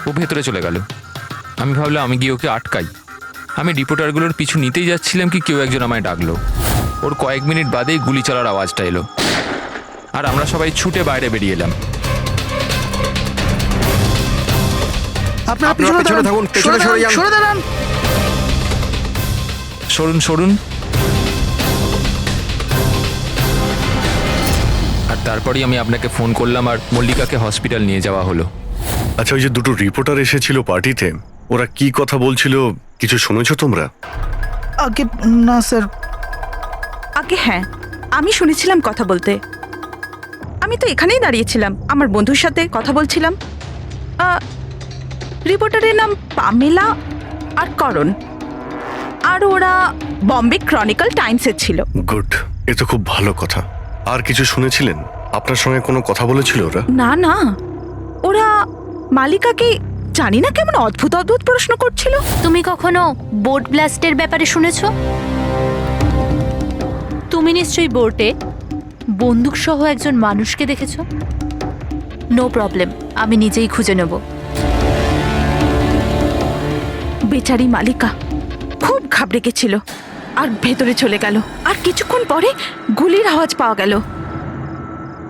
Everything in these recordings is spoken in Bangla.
ও ভেতরে চলে গেল। আমি ভাবলাম আমি গিয়ে ওকে আটকাই। আমি রিপোর্টারগুলোর পিছু নিতেই যাচ্ছিলাম কি কেউ একজন আমায় ডাকলো। ওর কয়েক মিনিট বাদেই গুলি চলার আওয়াজটা এলো, আর আমরা সবাই ছুটে বাইরে বেরিয়ে এলাম। আপনারা পেছনে থাকুন, পেছনে সরে দাঁড়ান। সরুন সরুন। আর তারপরেই আমি আপনাকে ফোন করলাম আর মল্লিকাকে হসপিটাল নিয়ে যাওয়া হলো। আচ্ছা, ওই যে দুটো রিপোর্টার এসেছিল পার্টিতে, ওরা কি কথা বলছিল কিছু শুনেছো তোমরা? আগে না স্যার। আগে হ্যাঁ, আমি শুনেছিলাম কথা বলতে। আমি তো এখানেই দাঁড়িয়েছিলাম, আমার বন্ধুর সাথে কথা বলছিলাম। রিপোর্টারের নাম পামেলা আর করণ, আর ওরা বম্বে ক্রনিকল টাইমসের ছিল। গুড, এ তো খুব ভালো কথা। আর কিছু শুনেছিলেন? আপনার সঙ্গে কোনো কথা বলেছিল ওরা? না না, ওরা মালিকাকে জানি না কেমন অদ্ভুত অদ্ভুত প্রশ্ন করছিল। তুমি কখনো বোট ব্লাস্টের ব্যাপারে শুনেছো? তুমি নিশ্চয়ই বোটে বন্দুক সহ একজন মানুষকে দেখেছো। নো প্রবলেম, আমি নিজেই খুঁজে নেব। বেচারি মালিকা খুব ঘাবড়ে গেছিল আর ভেতরে চলে গেল। আর কিছুক্ষণ পরে গুলির আওয়াজ পাওয়া গেল।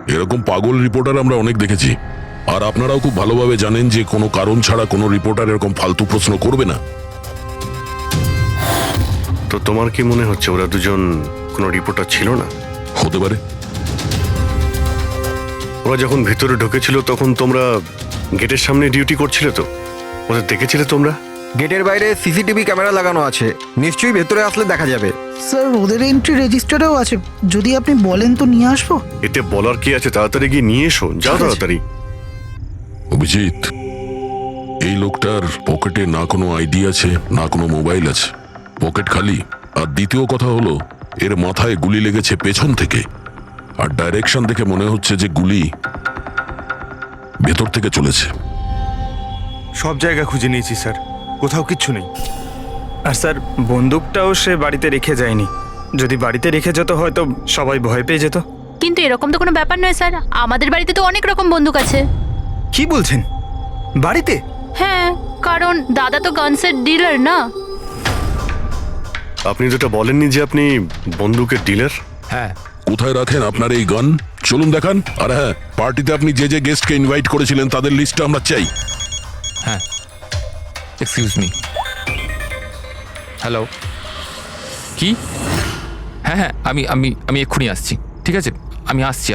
এরকম পাগল রিপোর্টার আমরা অনেক দেখেছি, আর আপনারাও খুব ভালোভাবে জানেন যে কোনো কারণ ছাড়া কোনো রিপোর্টার এরকম ফালতু প্রশ্ন করবে না। তো তোমার কি মনে হচ্ছে ওরা দুজন কোনো রিপোর্টার ছিল না? হতে পারে। ওরা যখন ভিতরে ঢুকেছিল তখন তোমরা গেটের সামনে ডিউটি করছিলে, তো ওদের দেখেছিলে তোমরা? গেটের বাইরে সিসিটিভি ক্যামেরা লাগানো আছে, নিশ্চয়ই ভেতরে আসলে দেখা যাবে। স্যার ওদের এন্ট্রি রেজিস্টারেও আছে, যদি আপনি বলেন তো নিয়ে আসবো। এতে বলার কি আছে? তাড়াতাড়ি গিয়ে নিয়ে এসো, যাও তাড়াতাড়ি। অভিজিৎ, এই লোকটার পকেটে না কোনো আইডি আছে না কোনো মোবাইল আছে, পকেট খালি। আর দ্বিতীয় কথা হলো এর মাথায় গুলি লেগেছে পেছন থেকে, আর ডাইরেকশন দেখে মনে হচ্ছে যে গুলি ভেতর থেকে চলেছে। সব জায়গা খুঁজে নিয়েছি স্যার, কোথাও কিচ্ছু নেই। আর স্যার বন্দুকটাও সে বাড়িতে রেখে যায়নি, যদি বাড়িতে রেখে যেত হয়তো সবাই ভয় পেয়ে যেত। কিন্তু এরকম তো কোনো ব্যাপার নয় স্যার, আমাদের বাড়িতে তো অনেক রকম বন্দুক আছে। কি বলছেন, বাড়িতে? হ্যাঁ, কারণ দাদা তো গানসের ডিলার না। আপনি যেটা বলেননি যে আপনি বন্দুকের ডিলার? হ্যাঁ। কোথায় রাখেন আপনার এই গান? চলুন দেখান। আর হ্যাঁ, পার্টিতে আপনি যে যে গেস্টকে ইনভাইট করেছিলেন তাদের লিস্টটা আমরা চাই। হ্যাঁ, এক্সকিউজ মি। হ্যালো, কি? হ্যাঁ হ্যাঁ, আমি আমি আমি এক্ষুনি আসছি। ঠিক আছে, আমি আসছি।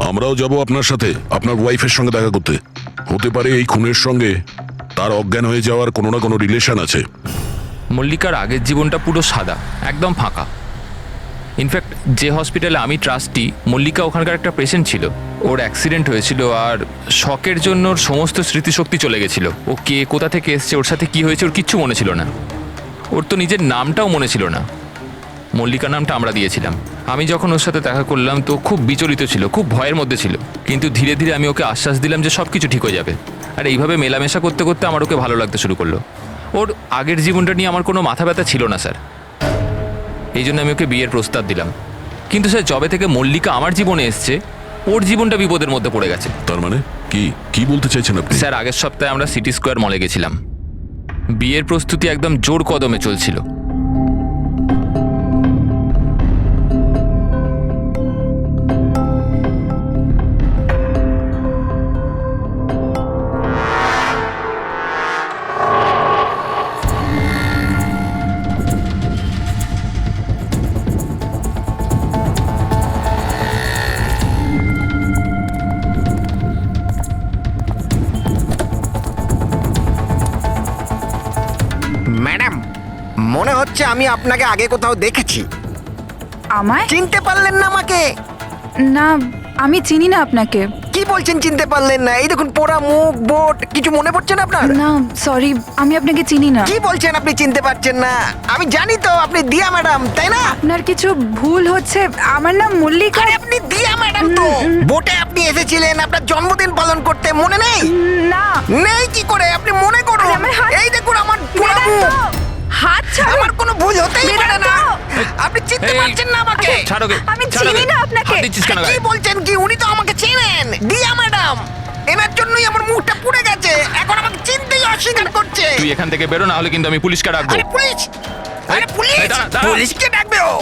আমরাও যাব আপনার সাথে আপনার ওয়াইফের সঙ্গে দেখা করতে। হতে পারে এই খুনের সঙ্গে তার অজ্ঞান হয়ে যাওয়ার কোনো না কোনো রিলেশন আছে। মল্লিকার আগের জীবনটা পুরো সাদা, একদম ফাঁকা। ইনফ্যাক্ট যে হসপিটালে আমি ট্রাস্টি, মল্লিকা ওখানকার একটা পেশেন্ট ছিল। ওর অ্যাক্সিডেন্ট হয়েছিল আর শকের জন্য ওর সমস্ত স্মৃতিশক্তি চলে গেছিল। ও কে, কোথা থেকে এসছে, ওর সাথে কি হয়েছে ওর কিচ্ছু মনে ছিল না। ওর তো নিজের নামটাও মনে ছিল না। মল্লিকা নামটা আমরা দিয়েছিলাম। আমি যখন ওর সাথে দেখা করলাম তো খুব বিচলিত ছিল, খুব ভয়ের মধ্যে ছিল। কিন্তু ধীরে ধীরে আমি ওকে আশ্বাস দিলাম যে সব কিছু ঠিক হয়ে যাবে। আর এইভাবে মেলামেশা করতে করতে আমার ওকে ভালো লাগতে শুরু করলো। ওর আগের জীবনটা নিয়ে আমার কোনো মাথা ব্যথা ছিল না স্যার, এই জন্য আমি ওকে বিয়ের প্রস্তাব দিলাম। কিন্তু স্যার যবে থেকে মল্লিকা আমার জীবনে এসছে ওর জীবনটা বিপদের মধ্যে পড়ে গেছে। তার মানে কি বলতে চাইছেন আপনি? স্যার আগের সপ্তাহে আমরা সিটি স্কোয়ার মলে গেছিলাম। বিয়ের প্রস্তুতি একদম জোর কদমে চলছিল। ম্যাডাম, মনে হচ্ছে আমি আপনাকে আগে কোথাও দেখেছি। আমায়? চিনতে পারলেন না আমাকে? না, আমি চিনি না আপনাকে। কি বলছেন চিনতে পারলেন না? এই দেখুন পোড়া মুখ, বোট, কিছু মনে পড়ছে না আপনার? না সরি, আমি আপনাকে চিনি না। কি বলছেন আপনি চিনতে পারছেন না? আমি জানি তো আপনি দিয়া ম্যাডাম, তাই না? আপনার কিছু ভুল হচ্ছে, আমার নাম মল্লিকা। আরে আপনি দিয়া ম্যাডাম তো। বোটে আপনি এসেছিলেন আপনার জন্মদিন পালন করতে, মনে নেই? না। নেই কি করে? আপনি মনে করুন। আরে আমার হাত- এই দেখুন আমার পোড়া মুখ। হাত ছাড়ো। আমার কোনো ভুল হতেই পারে না। আপনি চিনতে এই, পারছেন না আমাকে? ছাড়ো গে, আমি ছাড়ো চিনি গে। না আপনাকে। হাত দিচ্ছিস কেন কি গায়ে? বলছেন কি? উনি তো আমাকে চেনেন, দিয়া ম্যাডাম। এনার জন্যই আমার মুখটা পুড়ে গেছে, এখন আমাকে চিনতেই তুই এখান থেকে বেরো, না হলে কিন্তু আমি পুলিশকে ডাকবো। আরে পুলিশ, আরে পুলিশ, এই, দাঁড়া, দাঁড়া। পুলিশকে ডাকবে ও।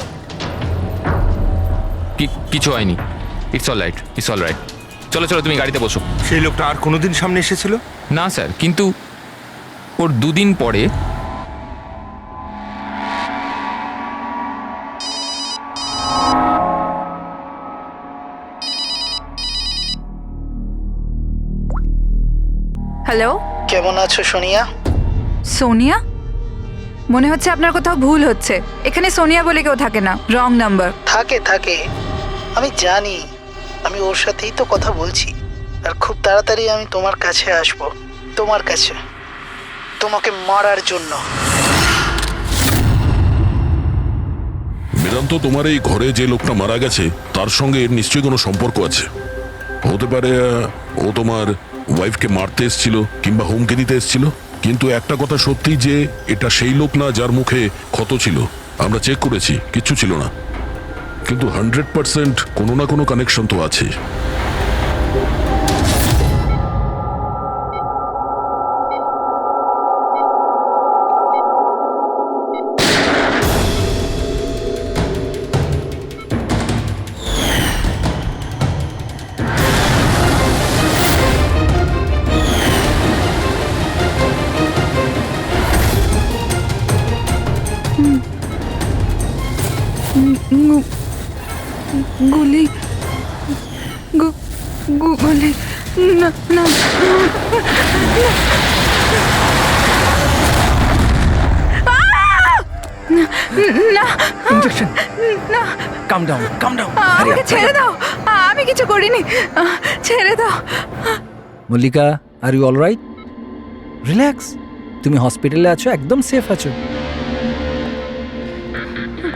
কিছু হয়নি, it's all right, it's all right. চলো চলো, তুমি গাড়িতে বসো। সেই লোকটা আর কোনোদিন সামনে এসেছিল? না স্যার, কিন্তু ওর 2 দিন পরে হ্যালো, কেমন আছো সোনিয়া? সোনিয়া? মনে হচ্ছে আপনার কোথাও ভুল হচ্ছে। এখানে সোনিয়া বলে কেউ থাকে না, রং নাম্বার। থাকে থাকে, আমি জানি। আমি ওর সাথেই তো কথা বলছি। আর খুব তাড়াতাড়ি আমি তোমার কাছে আসব, তোমার কাছে, তোমাকে মারার জন্য। বেদান্ত, তোমার এই ঘরে যে লোকটা মারা গেছে তার সঙ্গে এর নিশ্চয়ই কোনো সম্পর্ক আছে। হতে পারে ও তোমার ওয়াইফকে মারতে এসেছিল কিংবা হুমকি দিতে এসেছিল। কিন্তু একটা কথা সত্যি যে এটা সেই লোক না যার মুখে ক্ষত ছিল। আমরা চেক করেছি, কিচ্ছু ছিল না। কিন্তু 100% কোনো না কোনো কানেকশন তো আছে। গুলি, গুলি, না না, না, ইনজেকশন। না, কাম ডাউন, কাম ডাউন। আমাকে ছেড়ে দাও, আমি কিছু করিনি, ছেড়ে দাও। Mallika, are you all right? Relax, তুমি হসপিটালে আছো, একদম সেফ আছো।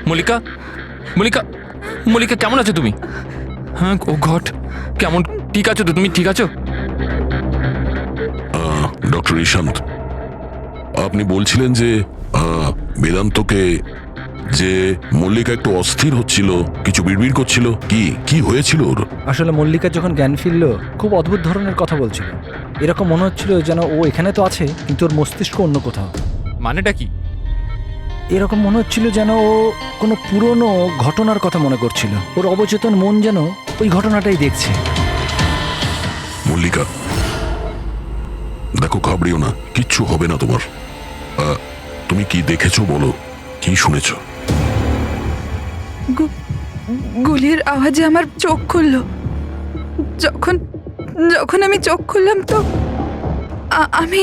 মল্লিকা, মল্লিকা, মল্লিকা কেমন আছো তুমি? হ্যাঁ, ও গড, কেমন, ঠিক আছো তো তুমি? ঠিক আছো? ডক্টর ঈশান্ত, আপনি বলছিলেন যে বেদান্তকে, যে মল্লিকা একটু অস্থির হচ্ছিল, কিছু বিড়বিড় করছিল। কি হয়েছিল ওর? আসলে মল্লিকা যখন জ্ঞান ফিরল, খুব অদ্ভুত ধরনের কথা বলছিল। এরকম মনে হচ্ছিল যেন ও এখানে তো আছে, কিন্তু ওর মস্তিষ্ক অন্য কোথাও। মানেটা কি? এরকম মনে হচ্ছিল যেন ও কোনো পুরনো ঘটনার কথা মনে করছিল। ওর অবচেতন মন যেন ওই ঘটনাটাই দেখছে। মল্লিকা, দেখো, ঘাবড়িও না, কিচ্ছু হবে না তোমার। তুমি কি দেখেছো বলো, কি শুনেছো? গুলির আওয়াজে আমার চোখ খুললো। যখন যখন আমি চোখ খুললাম তো আমি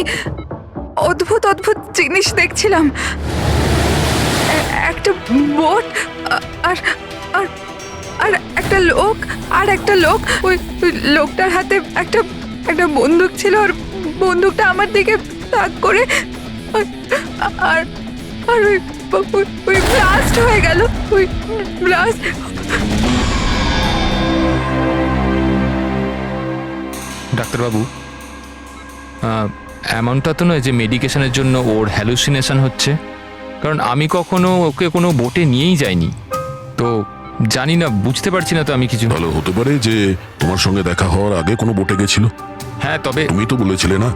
অদ্ভুত অদ্ভুত জিনিস দেখছিলাম। একটা বোট, আর আর আর একটা লোক, ওই লোকটার হাতে একটা বন্দুক ছিল। আর বন্দুকটা আমার দিকে তাক করে, আর আর ওই ব্লাস্ট হয়ে গেল, ওই ব্লাস্ট। ডাক্তারবাবু, এমনটা তো নয় যে মেডিকেশনের জন্য ওর হ্যালুসিনেশন হচ্ছে, কারণ আমি কখনো ওকে কোনো বোটে নিয়েই যাইনি, তো জানি না, বুঝতে পারছি না তো আমি কিছু। ভালো হতে পারে যে তোমার সঙ্গে দেখা হওয়ার আগে কোনো বোটে গেছিল। হ্যাঁ, তবে তুমি তো বলেছিলে না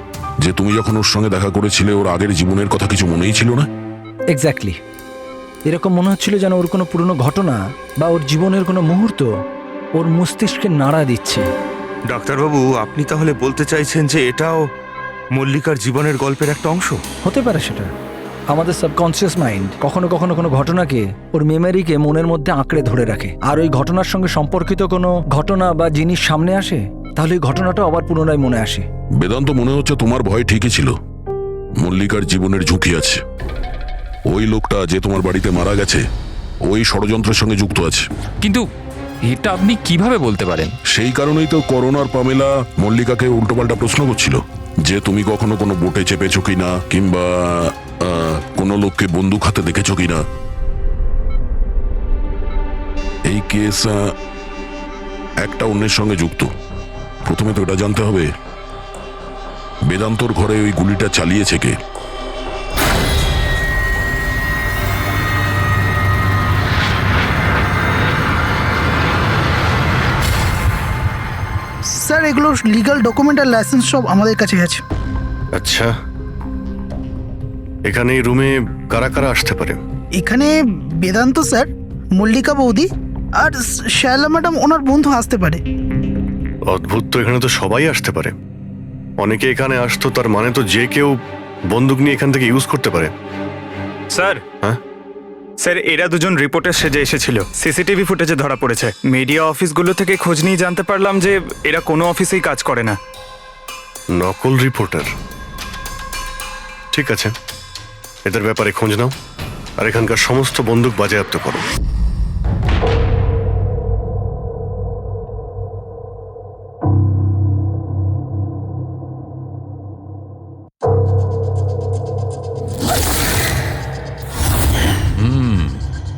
যে তুমি যখন ওর সঙ্গে দেখা করেছিলে ওর আগের জীবনের কথা কিছু মনেই ছিল না? এক্স্যাক্টলি, এরকম মনে হচ্ছিল যেন ওর কোনো পুরনো ঘটনা বা ওর জীবনের কোনো মুহূর্ত ওর মস্তিষ্কে নাড়া দিচ্ছে। ডাক্তারবাবু, আপনি তাহলে বলতে চাইছেন যে এটাও মল্লিকার জীবনের গল্পের একটা অংশ? হতে পারে সেটা। আমাদের সাবকনসিয়াস মাইন্ড কখনো কখনো কোনো ঘটনাকে, ওর মেমোরিকে মনের মধ্যে আঁকড়ে ধরে রাখে। আর ওই ঘটনার সঙ্গে সম্পর্কিত কোনো ঘটনা বা জিনিস সামনে আসে, তাহলে ওই ঘটনাটা আবার পুনরায় মনে আসে। বেদান্ত, মনে হচ্ছে তোমার ভয় ঠিকই ছিল। মল্লিকার জীবনের ঝুঁকি আছে। ওই লোকটা যে তোমার বাড়িতে মারা গেছে, ওই ষড়যন্ত্রের সঙ্গে যুক্ত আছে। কিন্তু এটা আপনি কিভাবে বলতে পারেন? সেই কারণেই তো করোনার পামেলা মল্লিকাকে উল্টোপাল্টা প্রশ্ন করছিল যে তুমি কখনো কোনো বোটে চেপেছো কিনা, কিংবা কোনো লোককে বন্দুক হাতে দেখেছো কিনা। এই কেস একটা অন্যের সঙ্গে যুক্ত। প্রথমে তো এটা জানতে হবে বেদান্তর ঘরে ওই গুলিটা চালিয়েছে কে। স্যার, এগুলো লিগ্যাল ডকুমেন্ট আর লাইসেন্স সব আমাদের কাছে আছে। আচ্ছা, এখানে এই রুমে কারা কারা আসতে পারে? এখানে বেদান্ত স্যার, মল্লিকা বৌদি আর শায়লা ম্যাডাম ওনার বন্ধু আসতে পারে। অদ্ভুত তো, এখানে তো সবাই আসতে পারে। অনেকে এখানে আসতো, তার মানে তো যে কেউ বন্দুক নিয়ে এখান থেকে ইউজ করতে পারে। স্যার, হ্যাঁ স্যার এরা দুজন রিপোর্টার সেজে এসেছিল, সিসিটিভি ফুটেজে ধরা পড়েছে। মিডিয়া অফিসগুলো থেকে খোঁজ নিয়ে জানতে পারলাম যে এরা কোনো অফিসেই কাজ করে না। নকল রিপোর্টার? ঠিক আছে, এদের ব্যাপারে খোঁজ নাও আর এখানকার সমস্ত বন্দুক বাজেয়াপ্ত করো।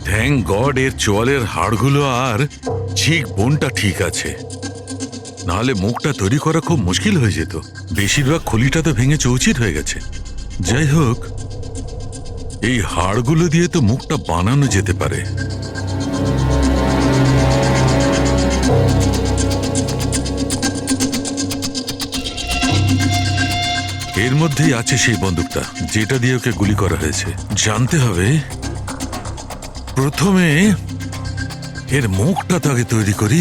থ্যাংক গড এর চোয়ালের হাড়গুলো আর চিক বোনটা ঠিক আছে, নাহলে মুখটা তৈরি করা খুব মুশকিল হয়ে যেত। বেশিরভাগ খুলিটা তো ভেঙে চৌচির হয়ে গেছে। যাই হোক, এই হাড়গুলো দিয়ে তো মুখটা বানানো যেতে পারে। এর মধ্যেই আছে সেই বন্দুকটা যেটা দিয়ে ওকে গুলি করা হয়েছে। জানতে হবে প্রথমে এর মুখটা তো আগে তৈরি করি।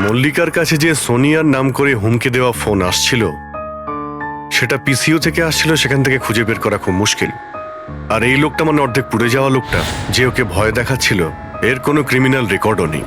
মল্লিকার কাছে যে সোনিয়ার নাম করে হুমকি দেওয়া ফোন আসছিল, সেটা পিসিও থেকে আসছিল, সেখান থেকে খুঁজে বের করা খুব মুশকিল। আর এই লোকটা মানে অর্ধেক পুড়ে যাওয়া লোকটা যে ওকে ভয় দেখাচ্ছিল, এর কোনো ক্রিমিনাল রেকর্ডও নেই।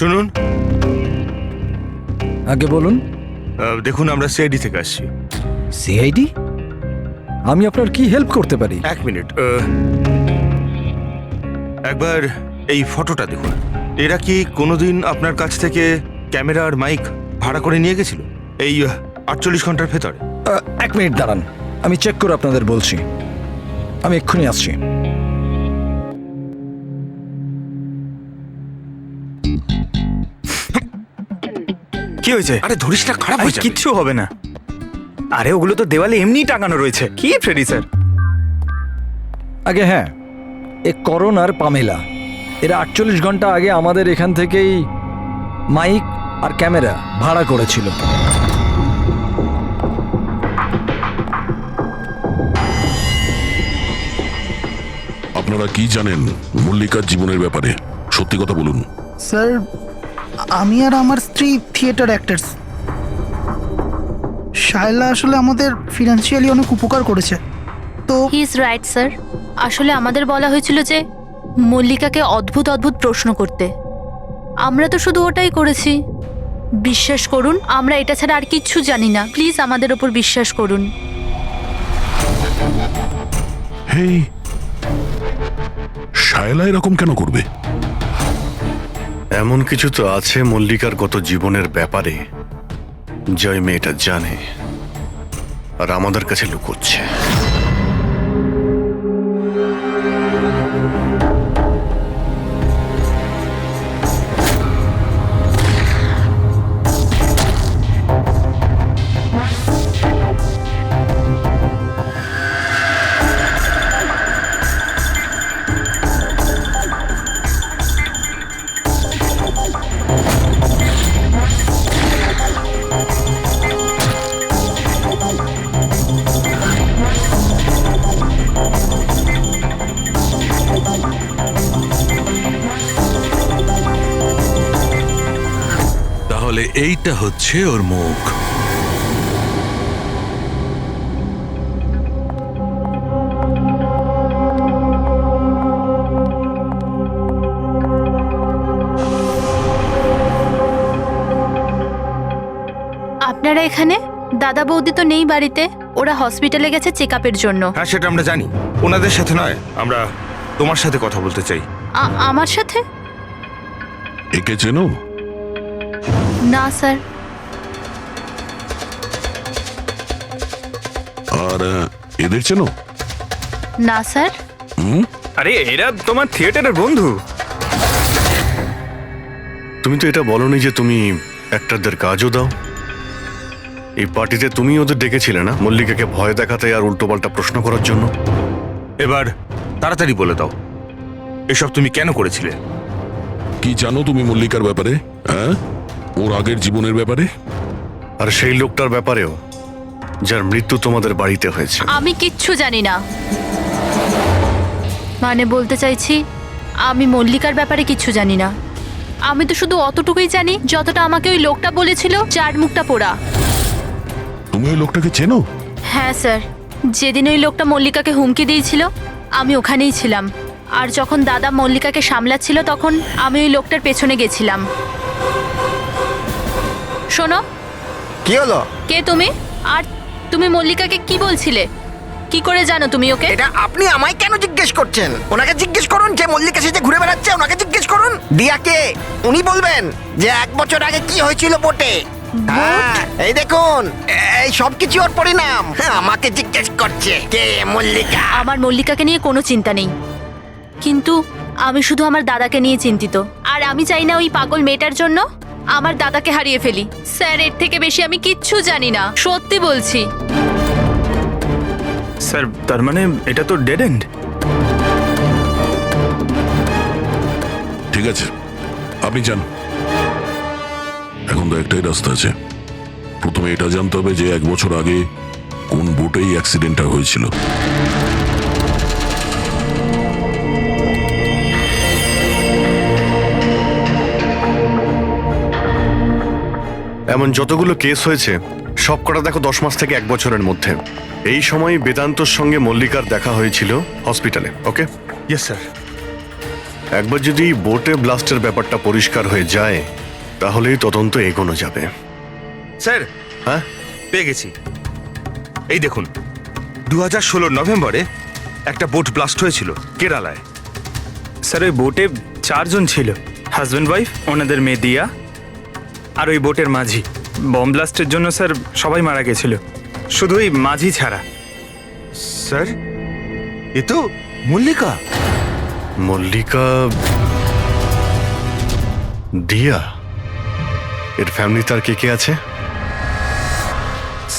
শুনুন, আগে বলুন। দেখুন আমরা সিআইডি থেকে আসছি। সিআইডি? আমি আপনার কি হেল্প করতে পারি? এক মিনিট, একবার এই ফটোটা দেখুন। এরা কি কোনোদিন আপনার কাছ থেকে ক্যামেরা আর মাইক ভাড়া করে নিয়ে গেছিল এই 48 ঘন্টার ভেতরে? এক মিনিট দাঁড়ান, আমি চেক করে আপনাদের বলছি। আমি এক্ষুনি আসছি। কি হয়েছে? আরে ধরিস না, খারাপ হয়েছে। কিচ্ছু হবে না। আরে ওগুলো তো দেওয়ালে এমনি টাঙানো রয়েছে। কি ফ্রেডি স্যার? আগে হ্যাঁ, এ করণ আর পামেলা, এরা 48 ঘন্টা আগে আমাদের এখান থেকেই মাইক আর ক্যামেরা ভাড়া করেছিল। আপনারা কি জানেন মল্লিকার জীবনের ব্যাপারে? সত্যি কথা বলুন। স্যার, আমি আর আমার স্ত্রী থিয়েটার অ্যাক্টার্স। শায়লা আসলে আমাদের ফিনান্সিয়ালি অনেক উপকার করেছে। তো হি ইজ রাইট স্যার। আসলে আমাদের বলা হয়েছিল যে মল্লিকাকে অদ্ভুত অদ্ভুত প্রশ্ন করতে। আমরা তো শুধু ওটাই করেছি। বিশ্বাস করুন, আমরা এটা ছাড়া আর কিচ্ছু জানি না। প্লিজ আমাদের ওপর বিশ্বাস করুন। হেই, শায়লা এরকম কেন করবে? এমন কিছু তো আছে মল্লিকার গত জীবনের ব্যাপারে, যে মেয়েটা জানে আর আমাদের কাছে লুকোচ্ছে। এইটা হচ্ছে ওর মুখ। আপনারা এখানে? দাদা বৌদি তো নেই বাড়িতে, ওরা হসপিটালে গেছে চেক আপের জন্য। হ্যাঁ, সেটা আমরা জানি। ওনাদের সাথে নয়, আমরা তোমার সাথে কথা বলতে চাই। আমার সাথে? একে চেনো? না স্যার। আর এদের চেনো? না স্যার। আরে এরা তোমার থিয়েটারের বন্ধু। তুমি তো এটা বলনি যে তুমি অ্যাক্টরদের কাজও দাও। এই পার্টিতে তুমি ওদের ডেকেছিলে না, মল্লিকাকে ভয় দেখাতে আর উল্টোপাল্টা প্রশ্ন করার জন্য? এবার তাড়াতাড়ি বলে দাও, এসব তুমি কেন করেছিলে? কি জানো তুমি মল্লিকার ব্যাপারে? হ্যাঁ, ওর আগের জীবনের ব্যাপারে? আর সেই লোকটার ব্যাপারেও, যার মৃত্যু তোমাদের বাড়িতে হয়েছে। আমি কিচ্ছু জানি না। মানে বলতে চাইছি, আমি মল্লিকার ব্যাপারে কিচ্ছু জানি না। আমি তো শুধু অতটুকুই জানি যতটা আমাকে ওই লোকটা বলেছিল, যার মুখটা পোড়া। তুমি ওই লোকটাকে চেনো? হ্যাঁ স্যার, যেদিন ওই লোকটা মল্লিকাকে হুমকি দিয়েছিল আমি ওখানেই ছিলাম। আর যখন দাদা মল্লিকাকে সামলাচ্ছিল তখন আমি ওই লোকটার পেছনে গেছিলাম। শোনো। কি হলো? কে তুমি? আর তুমি মল্লিকাকে কি বলছিলে? কি করে জানো তুমি ওকে? এটা আপনি আমায় কেন জিজ্ঞেস করছেন? ওনাকে জিজ্ঞেস করুন, যে মল্লিকা সেজে ঘুরে বেড়াচ্ছে ওনাকে জিজ্ঞেস করুন। দিয়াকে উনি বলবেন যে 1 বছর আগে কি হয়েছিল বোটে। হ্যাঁ, এই দেখুন, এই সব কিছু ওর পরিণাম। হ্যাঁ, আমাকে জিজ্ঞেস করছে কে মল্লিকা। আমার মল্লিকাকে নিয়ে কোনো চিন্তা নেই, কিন্তু আমি শুধু আমার দাদাকে নিয়ে চিন্তিত। আর আমি চাই না ওই পাগল মেয়েটার জন্য আমার দাদাকে হারিয়ে ফেলি। স্যার, এর থেকে বেশি আমি কিচ্ছু জানি না, সত্যি বলছি। স্যার, তার মানে এটা তো ডেড এন্ড। ঠিক আছে, আপনি যান। এখন তো একটাই রাস্তা আছে। প্রথমে এটা জানতে হবে যে 1 বছর আগে কোন বোটেই অ্যাক্সিডেন্টটা হয়েছিল। এমন যতগুলো কেস হয়েছে সব কটা দেখো 10 মাস থেকে 1 বছরের মধ্যে। এই সময় বেদান্তর সঙ্গে মল্লিকার দেখা হয়েছিল হসপিটালে। ওকে? Yes sir. একবার যদি বোটে ব্লাস্টের ব্যাপারটা পরিষ্কার হয়ে যায় তাহলেই তদন্ত এগোনো যাবে। স্যার, হ্যাঁ, পেয়ে গেছি। এই দেখুন, 2016 নভেম্বরে একটা বোট ব্লাস্ট হয়েছিল কেরালায়। স্যার, ওই বোটে 4 জন ছিল, হাজব্যান্ড ওয়াইফ, ওনাদের মেয়ে দিয়া, আর ওই বোটের মাঝি। বম ব্লাস্টের জন্য স্যার সবাই মারা গেছিল, শুধু ওই মাঝি ছাড়া। স্যার, এ তো মল্লিকা। মল্লিকা, দিয়া, এর ফ্যামিলি তার কে কে আছে?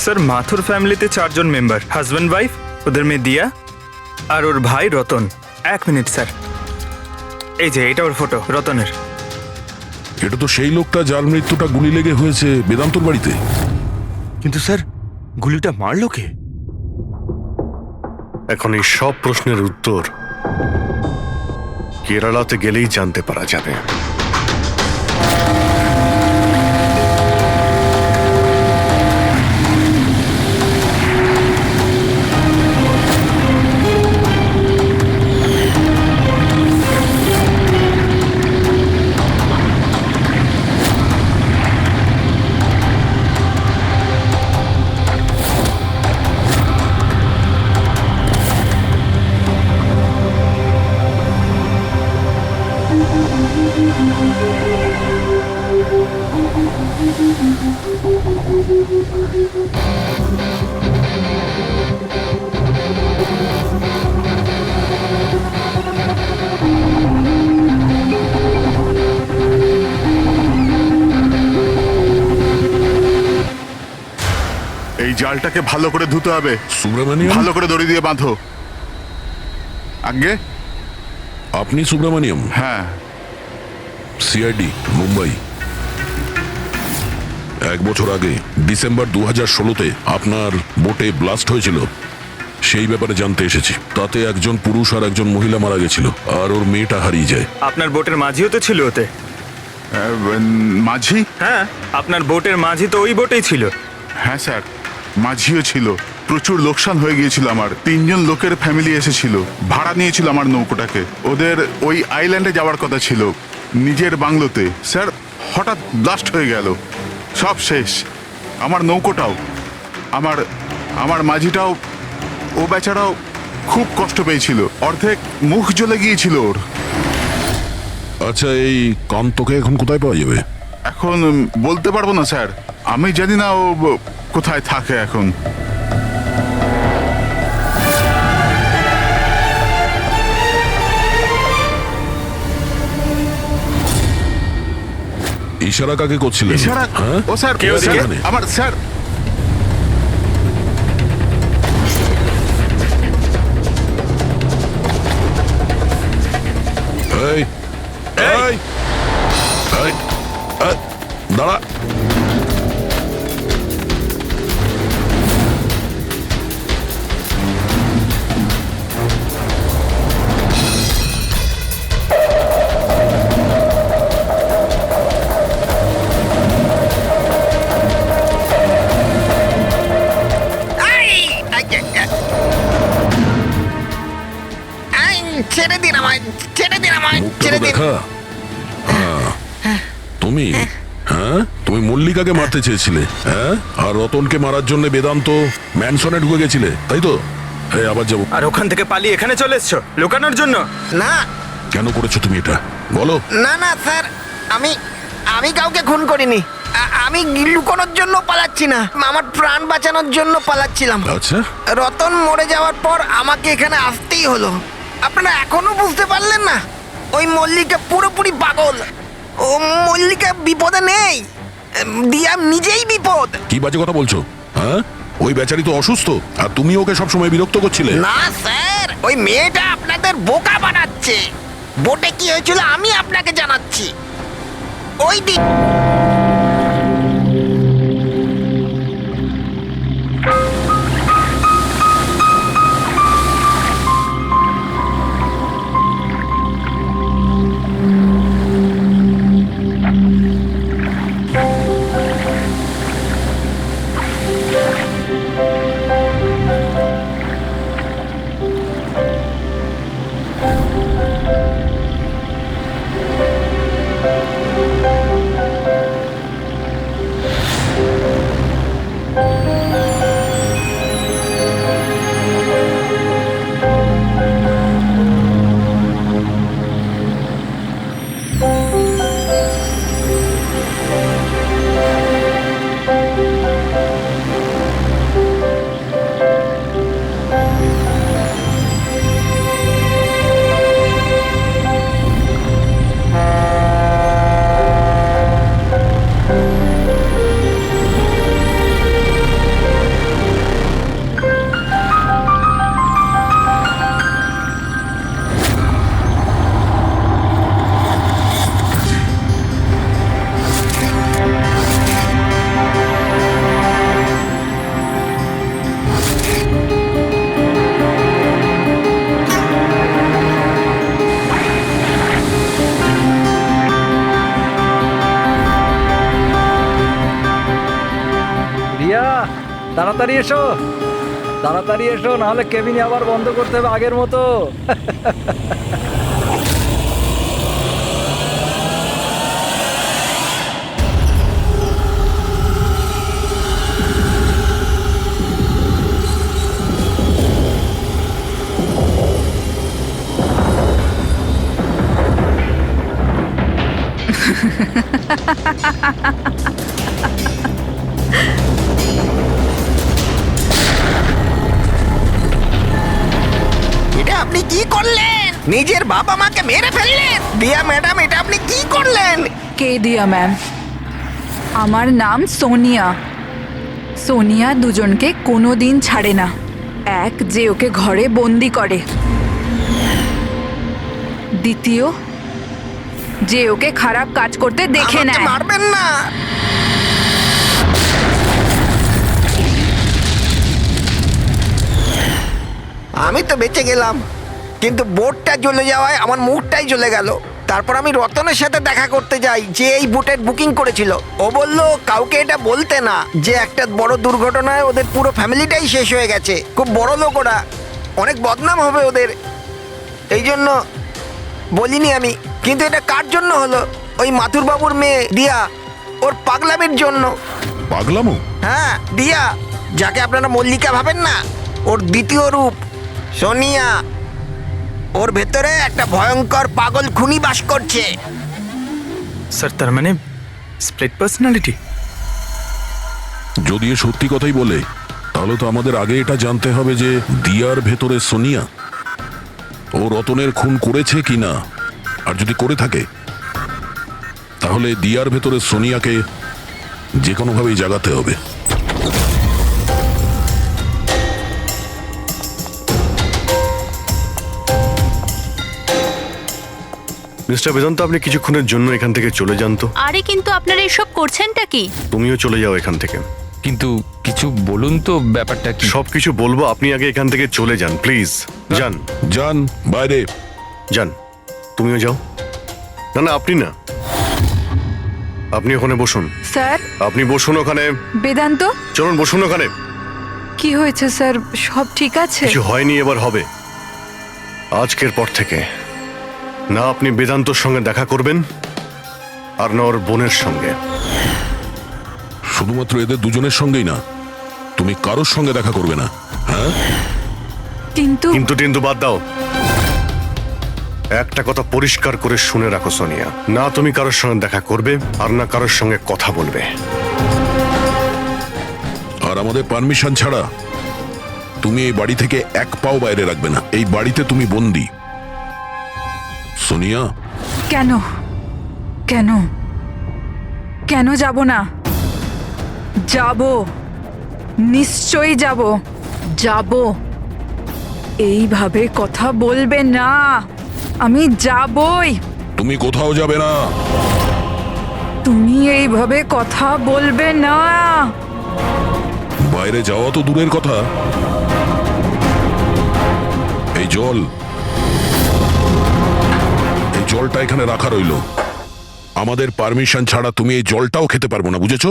স্যার, মাথুর ফ্যামিলিতে 4 জন মেম্বার, হাজব্যান্ড ওয়াইফ, ওদের মেয়ে দিয়া, আর ওর ভাই রতন। 1 মিনিট স্যার, এই যে এটা ওর ফটো, রতনের। এটা তো সেই লোকটা যার মৃত্যুটা গুলি লেগে হয়েছে বেদান্তর বাড়িতে। কিন্তু স্যার, গুলিটা মারলো কে? এখন এই সব প্রশ্নের উত্তর কেরালাতে গেলেই জানতে পারা যাবে। এই জালটাকে ভালো করে ধুতে হবে। সুব্রমণিয়াম, ভালো করে দড়ি দিয়ে বাঁধো। আগে আপনি সুব্রমণিয়াম? হ্যাঁ। সিআইডি, মুম্বাই। 1 বছর আগে ডিসেম্বর 2016-তে আপনার বোটে ব্লাস্ট হয়েছিল, সেই ব্যাপারে জানতে এসেছি। তাতে একজন পুরুষ আর একজন মহিলা মারা গেছিল, আর ওর মেয়েটা হারিয়ে যায়। আপনার বোটের মাঝিও তো ছিল ওতে। মাঝি? হ্যাঁ, আপনার বোটের মাঝি তো ওই বোটেই ছিল। হ্যাঁ স্যার, মাঝিও ছিল। প্রচুর লোকসান হয়ে গিয়েছিল আমার। 3 জন লোকের ফ্যামিলি এসেছিল, ভাড়া নিয়েছিল আমার নৌকোটাকে। ওদের ওই আইল্যান্ডে যাওয়ার কথা ছিল, নিজের বাংলোতে। স্যার, হঠাৎ ব্লাস্ট হয়ে গেল, সব শেষ। আমার নৌকোটাও, আমার মাঝিটাও, ও বেচারাও খুব কষ্ট পেয়েছিল। অর্ধেক মুখ জ্বলে গিয়েছিল ওর। আচ্ছা, এই কান্তকে এখন কোথায় পাওয়া যাবে? এখন বলতে পারবো না স্যার, আমি জানি না ও কোথায় থাকে এখন। ইশারা কাকে করছিলেন? ইশারা? হ্যাঁ? ও স্যার, কে ওদিকে? স্যার, আমার স্যার। এই, এই, এই, এই, দাঁড়া। ছেড়ে দিন আমায়, ছেড়ে দিন আমায়, মুখটা ছেড়ে তো দিন। দেখা। তুমি, হ্যাঁ, তুমি মল্লিকাকে মারতে চেয়েছিলে, হ্যাঁ, আর রতনকে মারার জন্য বেদান্ত ম্যানসনে ঢুকে গেছিলে, তাই তো? এই, আবার যাবো। আর ওখান থেকে পালিয়ে এখানে চলে এসছো লুকানোর জন্য? না কেন করেছো তুমি এটা, বলো? না না স্যার, আমি কাউকে খুন করিনি। আমি লুকোনোর জন্য পালাচ্ছি না, আমার প্রাণ বাঁচানোর জন্য পালাচ্ছিলাম। আচ্ছা, রতন মরে যাওয়ার পর আমাকে এখানে আসতেই হলো। আপনারা এখনো বুঝতে পারলেন না? ওই মল্লিকা পুরোপুরি পাগল। ও মল্লিকা বিপদে নেই, দিয়া নিজেই বিপদ। কি বাজে কথা বলছো? হ্যাঁ, ওই বেচারি তো অসুস্থ, আর তুমি ওকে সবসময় বিরক্ত করছিলে। না স্যার, ওই মেয়েটা আপনাদের বোকা বানাচ্ছে। বোটে কি হয়েছিল আমি আপনাকে জানাচ্ছি। ওই দিন তাড়াতাড়ি এসো, তাড়াতাড়ি এসো, নাহলে কেবিনে আবার বন্ধ করতে হবে আগের মতো। এটা আপনি কি করলেন? নিজের বাবা মাকে মেরে ফেললেন। দিয়া ম্যাডাম, এটা আপনি কি করলেন? কে দিয়া ম্যাম? আমার নাম সোনিয়া। সোনিয়া দুজনকে কোনোদিন ছাড়ে না। এক, যে ওকে ঘরে বন্দি করে। দ্বিতীয়, যে ওকে খারাপ কাজ করতে দেখে আমাকে নেয়। মারবেন না। আমি তো বেঁচে গেলাম, কিন্তু বোটটা জ্বলে যাওয়ায় আমার মুখটাই জ্বলে গেল। তারপর আমি রতনের সাথে দেখা করতে যাই, যে এই বুটের বুকিং করেছিল। ও বলল কাউকে এটা বলতে না, যে একটা বড় দুর্ঘটনায় ওদের পুরো ফ্যামিলিটাই শেষ হয়ে গেছে। খুব বড় লোক ওরা, অনেক বদনাম হবে ওদের, এই জন্য বলিনি আমি। কিন্তু এটা কার জন্য হলো? ওই মাথুর বাবুর মেয়ে দিয়া, ওর পাগলামির জন্য। পাগলামো? হ্যাঁ, দিয়া, যাকে আপনারা মল্লিকা ভাবেন না, ওর দ্বিতীয় রূপ সোনিয়া। ওর ভেতরে একটা ভয়ঙ্কর পাগল খুনি বাস করছে। স্যার তার মানে স্প্লিট পার্সোনালিটি? যদি এ সত্যি কথাই বলে তাহলে তো আমাদের আগে এটা জানতে হবে যে দিয়ার ভেতরে সোনিয়া ও রতনের খুন করেছে কিনা। আর যদি করে থাকে তাহলে দিয়ার ভেতরে সোনিয়াকে যে কোনোভাবেই জাগাতে হবে। মিস্টার বেদান্ত, আপনি কিছুক্ষণের জন্য এখান থেকে চলে যান তো। আরে কিন্তু আপনারা এসব করছেনটা কি? তুমিও চলে যাও এখান থেকে। কিন্তু কিছু বলুন তো, ব্যাপারটা কি? সবকিছু বলবো, আপনি আগে এখান থেকে চলে যান প্লিজ। যান যান বাইরে। যান, তুমিও যাও। না না, আপনি না, আপনি ওখানে বসুন। স্যার, আপনি বসুন ওখানে। বেদান্ত, চলুন বসুন ওখানে। কি হয়েছে স্যার? সব ঠিক আছে? কিছু হয়নি, এবার হবে। আজকের পর থেকে না আপনি বেদান্তর সঙ্গে দেখা করবেন, আর না ওর বোনের সঙ্গে। শুধুমাত্র এদের দুজনের সঙ্গেই না, তুমি কারোর সঙ্গে দেখা করবে না। হ্যাঁ, কিন্তু কিন্তু বাদ দাও। একটা কথা পরিষ্কার করে শুনে রাখো সোনিয়া, না তুমি কারোর সঙ্গে দেখা করবে, আর না কারোর সঙ্গে কথা বলবে। আর আমাদের পারমিশন ছাড়া তুমি এই বাড়ি থেকে এক পাও বাইরে রাখবে না। এই বাড়িতে তুমি বন্দি। সোনিয়া। কেন কেন কেন যাব না? যাব, নিশ্চয়ই যাব। যাব। এইভাবে কথা বলবে না, আমি যাবই। তুমি কোথাও যাবে না। তুমি এইভাবে কথা বলবে না। বাইরে যাওয়া তো দূরের কথা, এই জলটা এখানে রাখা রইল। আমাদের পারমিশন ছাড়া তুমি এই জলটাও খেতে পারবো না, বুঝেছো?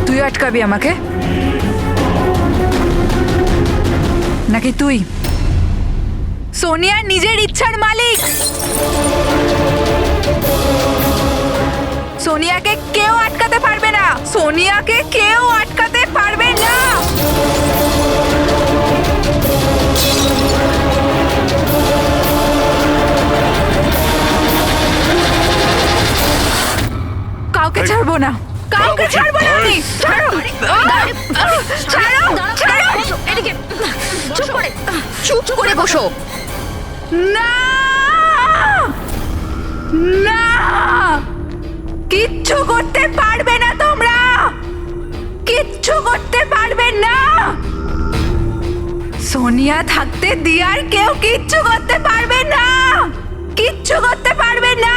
তুই আটকাবি আমাকে নাকি তুই সোনিয়া নিজের ইচ্ছার মালিক? সোনিয়াকে কেউ আটকাতে পারবে না। সোনিয়াকে কেউ আটকাতে পারবে না। কাউকে ছাড়বো না, কাউকে ছাড়বো না আমি। ছাড়ো, ছাড়ো, ছাড়ো। এদিকে চুপ করে বসো। না, না, কিচ্ছু করতে পারবে না তোমরা, কিচ্ছু করতে পারবে না। সোনিয়া থাকতে দিয়ার কেউ কিচ্ছু করতে পারবে না, কিচ্ছু করতে পারবে না।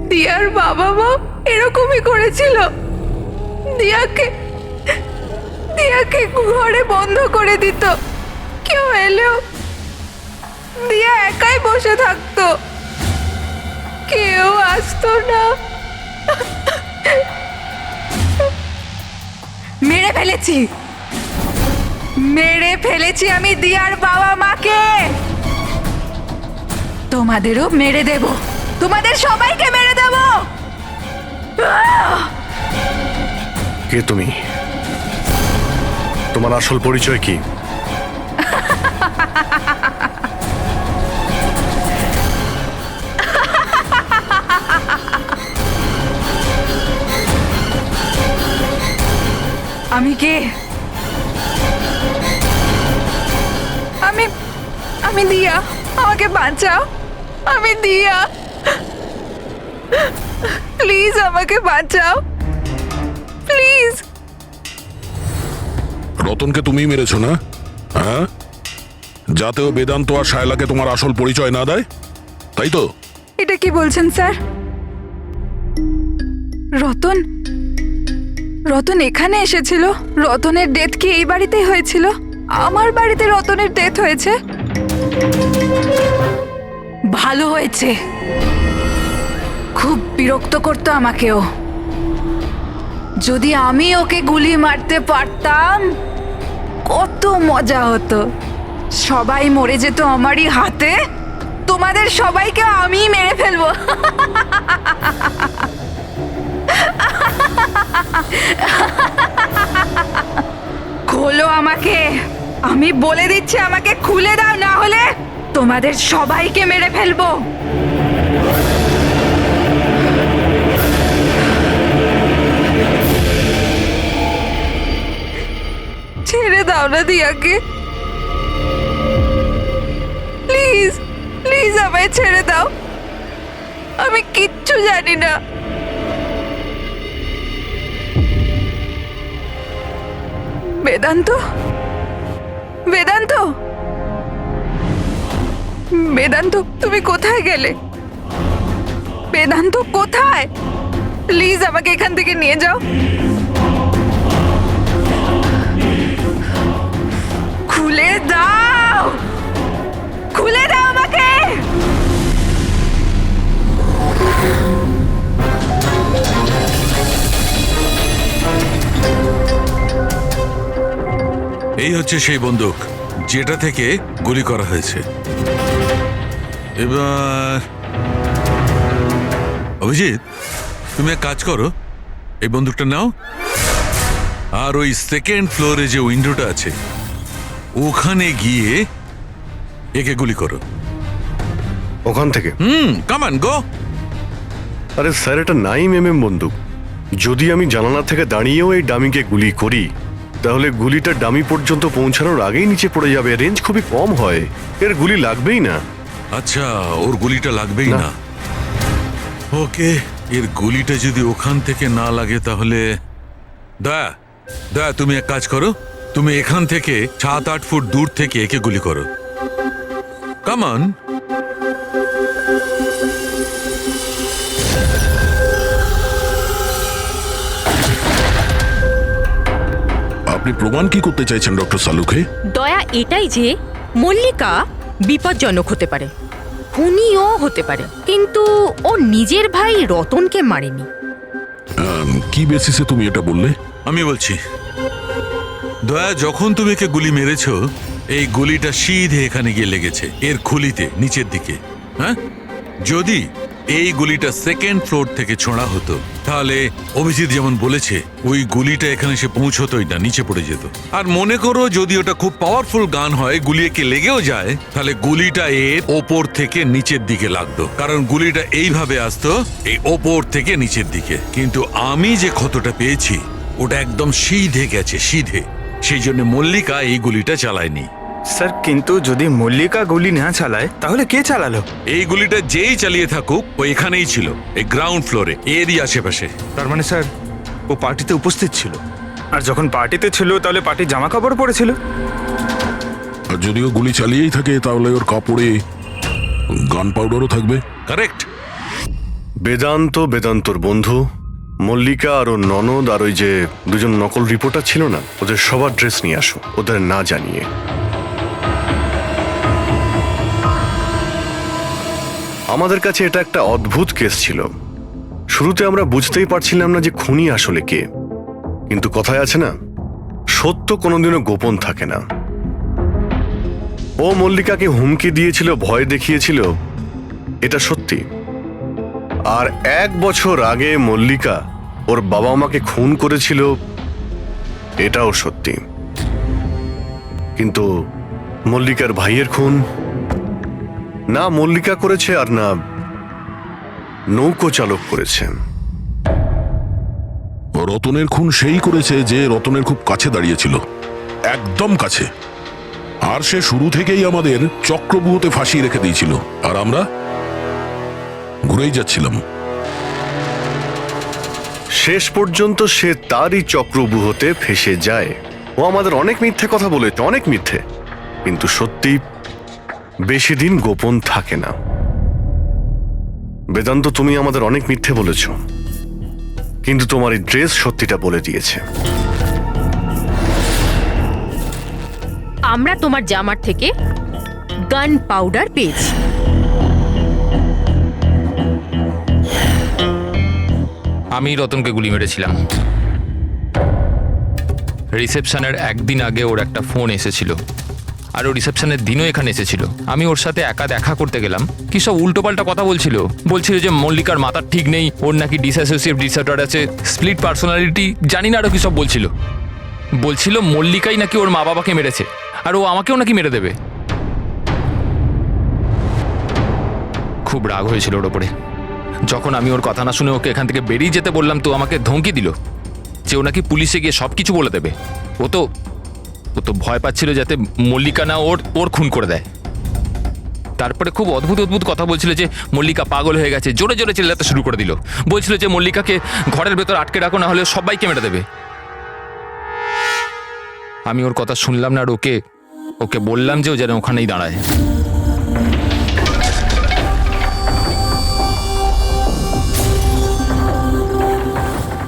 দিয়ার বাবা মা এরকমই করেছিল। দিয়াকে ঘরে বন্ধ করে দিত। কেউ এলেও দিয়া একাই বসে থাকতো, কেউ আসতো না। মেরে ফেলেছি আমি দিয়ার বাবা মাকে। তোমাদেরও মেরে দেব, তোমাদের সবাইকে মেরে দেব। কে তুমি? তোমার আসল পরিচয় কি? আমি কে? আমি দিয়া। আমাকে বাঁচাও, আমি দিয়া। প্লিজ আমাকে বাঁচাও, প্লিজ। রতনকে তুমিই মেরেছো না? হ্যাঁ, যাতে ও বেদান্ত আর শায়লাকে তোমার আসল পরিচয় না দেয়, তাই তো? এটা কি বলছেন স্যার? রতন রতন এখানে এসেছিল? রতনের ডেথ কি এই বাড়িতেই হয়েছিল? আমার বাড়িতে রতনের ডেথ হয়েছে? ভালো হয়েছে। খুব বিরক্ত করতো আমাকেও। যদি আমি ওকে গুলি মারতে পারতাম কত মজা হতো। সবাই মরে যেত আমারই হাতে, তোমাদের সবাইকে আমি মেরে ফেলবো। খোলো আমাকে, আমি বলে দিচ্ছি, আমাকে খুলে দাও, না হলে তোমাদের সবাইকে মেরে ফেলবো। ছেড়ে দাও না দিয়াকে, প্লিজ প্লিজ আমায় ছেড়ে দাও। আমি কিচ্ছু জানি না। বেদান্ত, বেদান্ত, বেদান্ত, তুমি কোথায় গেলে? বেদান্ত কোথায়? প্লিজ আমাকে এখান থেকে নিয়ে যাও। খুলে দাও, খুলে দাও আমাকে। এই হচ্ছে সেই বন্দুক যেটা থেকে গুলি করা হয়েছে। এবার অভিজিৎ, তুমি এক কাজ করো, এই বন্দুকটা নাও আর ওই সেকেন্ড ফ্লোরে যে উইন্ডোটা আছে ওখানে গিয়ে একে গুলি করো। ওখান থেকে? Come on go. আরে স্যার, এটা 9mm বন্দুক। যদি আমি জানালা থেকে দাঁড়িয়েও এই ডামিকে গুলি করি তাহলে গুলিটা ডামি পর্যন্ত পৌঁছানোর আগেই নিচে পড়ে যাবে। রেঞ্জ খুবই কম হয়, এর গুলি লাগবেই না। আচ্ছা, ওর গুলিটা লাগবেই না। ওকে, এর গুলিটা যদি ওখান থেকে না লাগে তাহলে দয়া দয়া তুমি এক কাজ করো, তুমি এখান থেকে 7-8 ফুট দূর থেকে একে গুলি করো। Come on. আপনি প্রমাণ কি করতে চাইছেন ডক্টর সালুখে? দয়া এটাই যে মল্লিকা বিপজ্জনক হতে পারে, খুনিও হতে পারে, কিন্তু ও নিজের ভাই রতনকে মারেনি। কি বেসিসে তুমি এটা বললে? আমি বলছি, দয়া, যখন তুমি একে গুলি মেরেছো এই গুলিটা সিধে এখানে গিয়ে লেগেছে এর খুলিতে নিচের দিকে। হ্যাঁ, যদি এই গুলিটা সেকেন্ড ফ্লোর থেকে ছোঁড়া হতো তাহলে অভিজিৎ যেমন বলেছে ওই গুলিটা এখানে এসে পৌঁছতোই না, নিচে পড়ে যেত। আর মনে করো যদি ওটা খুব পাওয়ারফুল গান হয়, গুলি একে লেগেও যায়, তাহলে গুলিটা এর ওপর থেকে নিচের দিকে লাগতো, কারণ গুলিটা এইভাবে আসতো এই ওপর থেকে নিচের দিকে। কিন্তু আমি যে ক্ষতটা পেয়েছি ওটা একদম সিধে গেছে, সিধে। সেই জন্য মল্লিকা এই গুলিটা চালায়নি। স্যার, কিন্তু যদি মল্লিকা গুলি না চালায় তাহলে কে চালালো? এই গুলিটা যেই চালিয়ে থাকুক ও এখানেই ছিল, এই গ্রাউন্ড ফ্লোরে, এরই আশেপাশে। তার মানে স্যার ও পার্টিতে উপস্থিত ছিল, আর যখন পার্টিতে ছিল তাহলে পার্টির জামা কাপড় পরেছিল। আর যদিও গুলি চালিয়েই থাকে তাহলে ওর কাপড়ে গান পাউডারও থাকবে। কারেক্ট। বেদান্তর বন্ধু মল্লিকা আর ওর ননদ আর ওই যে দুজন নকল রিপোর্টার ছিল না, ওদের সবার ড্রেস নিয়ে আসো, ওদের না জানিয়ে। আমাদের কাছে এটা একটা অদ্ভুত কেস ছিল। শুরুতে আমরা বুঝতেই পারছিলাম না যে খুনি আসলে কে, কিন্তু কথায় আছে না, সত্য কোনোদিনও গোপন থাকে না। ও মল্লিকাকে হুমকি দিয়েছিল, ভয় দেখিয়েছিল, এটা সত্যি। আর 1 বছর আগে মল্লিকা ওর বাবা মাকে খুন করেছিল, এটাও সত্যি। কিন্তু মল্লিকার ভাইয়ের খুন না মল্লিকা করেছে আর না নৌকো চালক করেছে। রতনের খুন সেই করেছে যে রতনের খুব কাছে দাঁড়িয়েছিল, একদম কাছে। আর সে শুরু থেকেই আমাদের চক্রব্যূহতে ফাঁসিয়ে রেখে দিয়েছিল, আর আমরা ঘুরেই যাচ্ছিলাম। শেষ পর্যন্ত সে তারই চক্রব্যূহতে ফেসে যায়। ও আমাদের অনেক মিথ্যে কথা বলেছে, অনেক মিথ্যে, কিন্তু সত্যি বেশি দিন গোপন থাকে না। বেদান্ত, তুমি আমাদের অনেক মিথ্যে বলেছ, কিন্তু তোমার এই ড্রেস সত্যিটা বলে দিয়েছে। আমরা তোমার জামার থেকে গান পাউডার পেয়েছি। আমি রতনকে গুলি মেরেছিলাম। রিসেপশনের একদিন আগে ওর একটা ফোন এসেছিল, আর ও রিসেপশনের দিনও এখানে এসেছিল। আমি ওর সাথে একা দেখা করতে গেলাম, কি সব উল্টোপাল্টা কথা বলছিল যে মল্লিকার মাথার ঠিক নেই, ওর নাকি ডিসঅ্যাসোসিয়েট ডিসঅর্ডার আছে, স্প্লিট পার্সোনালিটি, জানি না আরো কি সব বলছিল মল্লিকাই নাকি ওর মা বাবাকে মেরেছে, আর ও আমাকেও নাকি মেরে দেবে। খুব রাগ হয়েছিল ওর ওপরে। যখন আমি ওর কথা না শুনে ওকে এখান থেকে বেরিয়ে যেতে বললাম, তো আমাকে ধমকি দিল যে ও নাকি পুলিশে গিয়ে সব কিছু বলে দেবে। ও তো ভয় পাচ্ছিল যাতে মল্লিকা না ওর খুন করে দেয়। তারপরে খুব অদ্ভুত কথা বলছিল যে মল্লিকা পাগল হয়ে গেছে, জোরে জোরে চিল্লাতে শুরু করে দিল। বলছিল যে মল্লিকাকে ঘরের ভেতর আটকে রাখো, না হলে সবাইকে মেরে দেবে। আমি ওর কথা শুনলাম না, আর ওকে বললাম যে ও যেন ওখানেই দাঁড়ায়।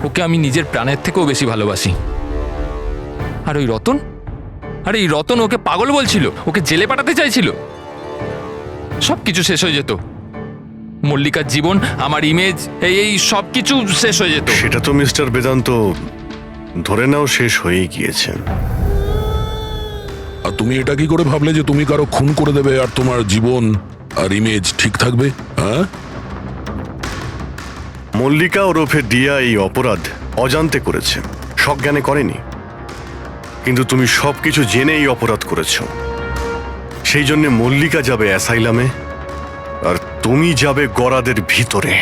ওকে আমি নিজের প্রাণের থেকেও বেশি ভালোবাসি। আর ওই রতন, এই রতন ওকে পাগল বলছিল, ওকে জেলে পাঠাতে চাইছিল। সবকিছু শেষ হয়ে যেত, মল্লিকার জীবন, আমার ইমেজ, এই সব কিছু শেষ হয়ে যেত। সেটা তো মিস্টার বেদান্ত ধরে নাও শেষ হয়েই গিয়েছে। আর তুমি এটা কি করে ভাবলে যে তুমি কারো খুন করে দেবে আর তোমার জীবন আর ইমেজ ঠিক থাকবে? হ্যাঁ, মল্লিকা ওরফে দিয়া এই অপরাধ অজান্তে করেছে, সজ্ঞানে করেনি। কিন্তু তুমি সবকিছু জেনে এই অপরাধ করেছো। সেই জন্য মল্লিকা যাবে অ্যাসাইলামে, আর তুমি যাবে গরাদের ভিতরে।